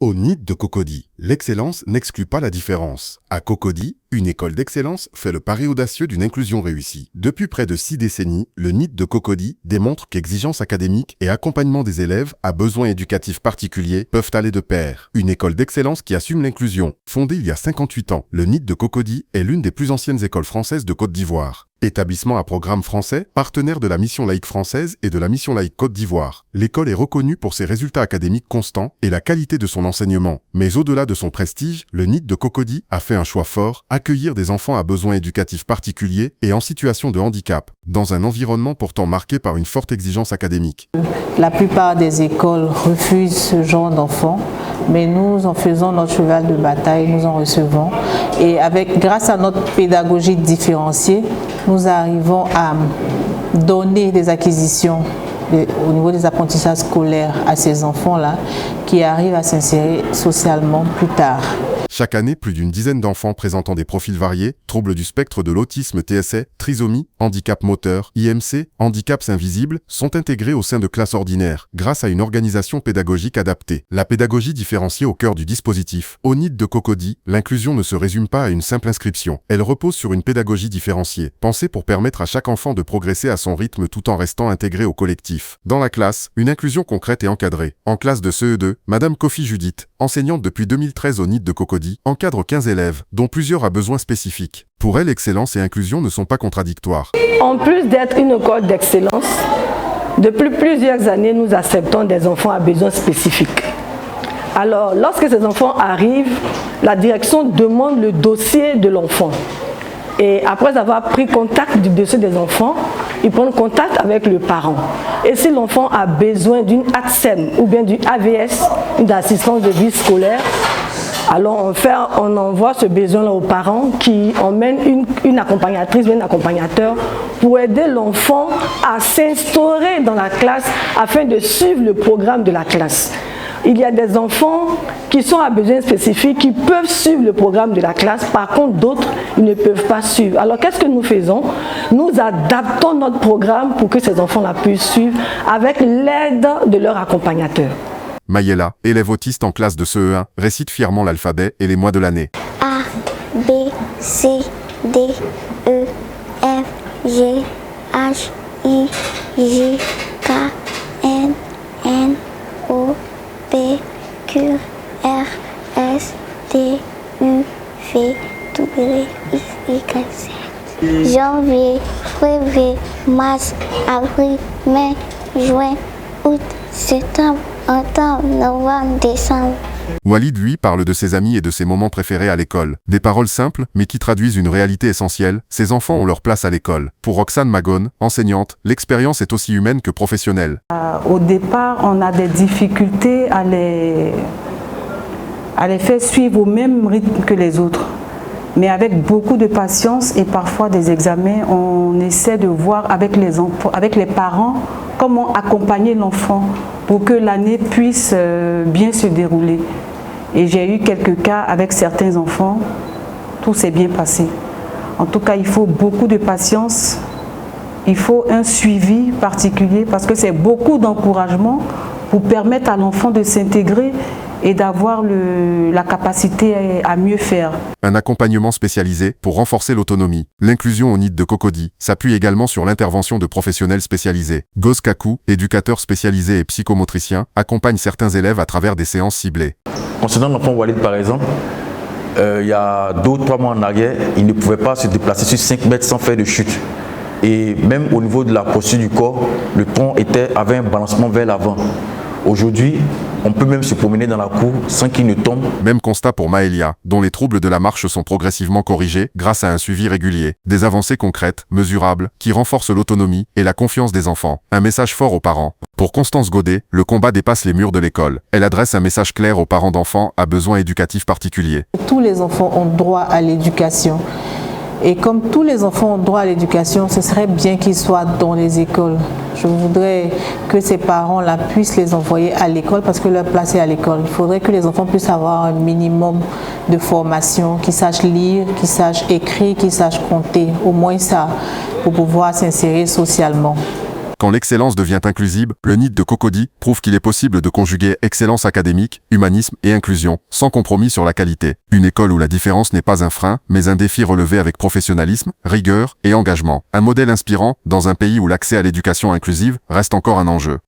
Au NIT de Cocody, l'excellence n'exclut pas la différence. À Cocody, une école d'excellence fait le pari audacieux d'une inclusion réussie. Depuis près de 6 décennies, le NIT de Cocody démontre qu'exigence académique et accompagnement des élèves à besoins éducatifs particuliers peuvent aller de pair. Une école d'excellence qui assume l'inclusion. Fondée il y a 58 ans, le NIT de Cocody est l'une des plus anciennes écoles françaises de Côte d'Ivoire. Établissement à programme français, partenaire de la Mission laïque française et de la Mission laïque Côte d'Ivoire. L'école est reconnue pour ses résultats académiques constants et la qualité de son enseignement. Mais au-delà de son prestige, le NIT de Cocody a fait un choix fort, accueillir des enfants à besoins éducatifs particuliers et en situation de handicap, dans un environnement pourtant marqué par une forte exigence académique. La plupart des écoles refusent ce genre d'enfants, mais nous en faisons notre cheval de bataille, nous en recevons. Et grâce à notre pédagogie différenciée, nous arrivons à donner des acquisitions au niveau des apprentissages scolaires à ces enfants-là qui arrivent à s'insérer socialement plus tard. Chaque année, plus d'une dizaine d'enfants présentant des profils variés, troubles du spectre de l'autisme TSA, trisomie, handicap moteur, IMC, handicaps invisibles, sont intégrés au sein de classes ordinaires, grâce à une organisation pédagogique adaptée. La pédagogie différenciée au cœur du dispositif. Au NIT de Cocody, l'inclusion ne se résume pas à une simple inscription. Elle repose sur une pédagogie différenciée, pensée pour permettre à chaque enfant de progresser à son rythme tout en restant intégré au collectif. Dans la classe, une inclusion concrète et encadrée. En classe de CE2, Madame Kofi Judith, enseignante depuis 2013 au NIT de Cocody, encadre 15 élèves, dont plusieurs à besoins spécifiques. Pour elle, excellence et inclusion ne sont pas contradictoires. En plus d'être une école d'excellence, depuis plusieurs années, nous acceptons des enfants à besoins spécifiques. Alors, lorsque ces enfants arrivent, la direction demande le dossier de l'enfant. Et après avoir pris contact du dossier des enfants, ils prennent contact avec le parent. Et si l'enfant a besoin d'une ATSEM ou bien du AVS, une assistance de vie scolaire, alors on envoie ce besoin-là aux parents qui emmènent une accompagnatrice ou un accompagnateur pour aider l'enfant à s'instaurer dans la classe afin de suivre le programme de la classe. Il y a des enfants qui sont à besoins spécifiques, qui peuvent suivre le programme de la classe, par contre d'autres, ils ne peuvent pas suivre. Alors qu'est-ce que nous faisons? Nous adaptons notre programme pour que ces enfants-là puissent suivre avec l'aide de leur accompagnateur. Mayela, élève autiste en classe de CE1, récite fièrement l'alphabet et les mois de l'année. A, B, C, D, E, F, G, H, I, J, K, N, N, O, P, Q, R, S, T, U, V, W, X, Y, Z. Janvier, février, mars, avril, mai, juin, août, septembre, octobre, novembre, décembre. Walid, lui, parle de ses amis et de ses moments préférés à l'école. Des paroles simples, mais qui traduisent une réalité essentielle. Ces enfants ont leur place à l'école. Pour Roxane Magone, enseignante, l'expérience est aussi humaine que professionnelle. Au départ, on a des difficultés à les faire suivre au même rythme que les autres. Mais avec beaucoup de patience et parfois des examens, on essaie de voir avec les parents comment accompagner l'enfant pour que l'année puisse bien se dérouler. Et j'ai eu quelques cas avec certains enfants, tout s'est bien passé. En tout cas, il faut beaucoup de patience, il faut un suivi particulier parce que c'est beaucoup d'encouragement pour permettre à l'enfant de s'intégrer et d'avoir la capacité à mieux faire. Un accompagnement spécialisé pour renforcer l'autonomie. L'inclusion au NIT de Cocody s'appuie également sur l'intervention de professionnels spécialisés. Goz Kakou, éducateur spécialisé et psychomotricien, accompagne certains élèves à travers des séances ciblées. Concernant l'enfant Walid par exemple, il y a 2 ou 3 mois en arrière, il ne pouvait pas se déplacer sur 5 mètres sans faire de chute. Et même au niveau de la posture du corps, le tronc avait un balancement vers l'avant. Aujourd'hui, on peut même se promener dans la cour sans qu'il ne tombe. Même constat pour Maëlia, dont les troubles de la marche sont progressivement corrigés grâce à un suivi régulier. Des avancées concrètes, mesurables, qui renforcent l'autonomie et la confiance des enfants. Un message fort aux parents. Pour Constance Godet, le combat dépasse les murs de l'école. Elle adresse un message clair aux parents d'enfants à besoins éducatifs particuliers. Tous les enfants ont droit à l'éducation. Et comme tous les enfants ont droit à l'éducation, ce serait bien qu'ils soient dans les écoles. Je voudrais que ces parents-là puissent les envoyer à l'école parce que leur place est à l'école. Il faudrait que les enfants puissent avoir un minimum de formation, qu'ils sachent lire, qu'ils sachent écrire, qu'ils sachent compter. Au moins ça, pour pouvoir s'insérer socialement. Quand l'excellence devient inclusive, le NIT de Cocody prouve qu'il est possible de conjuguer excellence académique, humanisme et inclusion, sans compromis sur la qualité. Une école où la différence n'est pas un frein, mais un défi relevé avec professionnalisme, rigueur et engagement. Un modèle inspirant dans un pays où l'accès à l'éducation inclusive reste encore un enjeu.